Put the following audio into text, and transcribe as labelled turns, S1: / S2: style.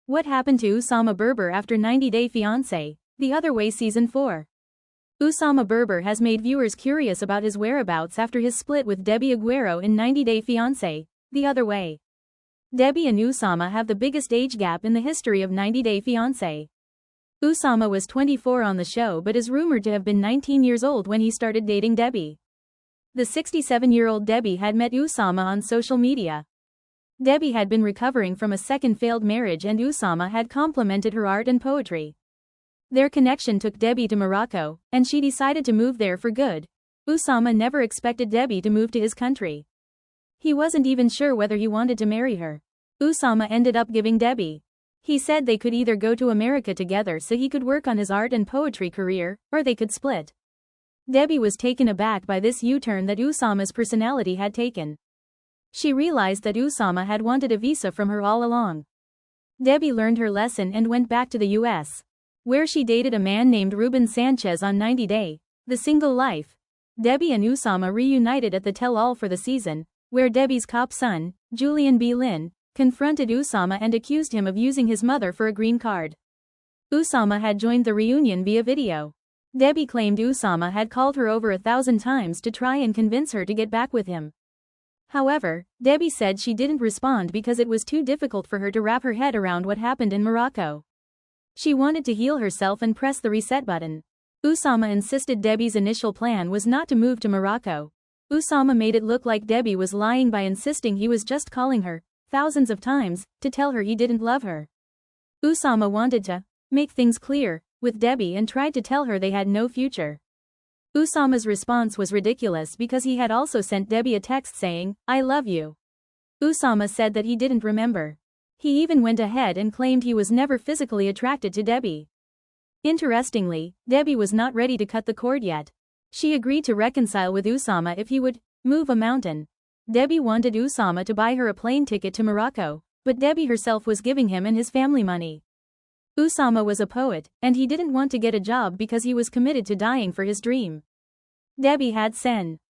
S1: What happened to Oussama Berber after 90-Day Fiancé? The Other Way Season 4. Oussama Berber has made viewers curious about his whereabouts after his split with Debbie Aguero in 90-Day Fiancé, The Other Way. Debbie and Oussama have the biggest age gap in the history of 90-Day Fiancé. Oussama was 24 on the show but is rumored to have been 19 years old when he started dating Debbie. The 67-year-old Debbie had met Oussama on social media. Debbie had been recovering from a second failed marriage and Oussama had complimented her art and poetry. Their connection took Debbie to Morocco, and she decided to move there for good. Oussama never expected Debbie to move to his country. He wasn't even sure whether he wanted to marry her. Oussama ended up giving Debbie. He said they could either go to America together so he could work on his art and poetry career, or they could split. Debbie was taken aback by this U-turn that Oussama's personality had taken. She realized that Oussama had wanted a visa from her all along. Debbie learned her lesson and went back to the US, where she dated a man named Ruben Sanchez on 90-Day, The Single Life. Debbie and Oussama reunited at the tell-all for the season, where Debbie's cop son, Julian B. Lynn, confronted Oussama and accused him of using his mother for a green card. Oussama had joined the reunion via video. Debbie claimed Oussama had called her over 1,000 times to try and convince her to get back with him. However, Debbie said she didn't respond because it was too difficult for her to wrap her head around what happened in Morocco. She wanted to heal herself and press the reset button. Oussama insisted Debbie's initial plan was not to move to Morocco. Oussama made it look like Debbie was lying by insisting he was just calling her, thousands of times, to tell her he didn't love her. Oussama wanted to make things clear with Debbie and tried to tell her they had no future. Oussama's response was ridiculous because he had also sent Debbie a text saying, "I love you." Oussama said that he didn't remember. He even went ahead and claimed he was never physically attracted to Debbie. Interestingly, Debbie was not ready to cut the cord yet. She agreed to reconcile with Oussama if he would move a mountain. Debbie wanted Oussama to buy her a plane ticket to Morocco, but Debbie herself was giving him and his family money. Oussama was a poet, and he didn't want to get a job because he was committed to dying for his dream. Debbie had sen.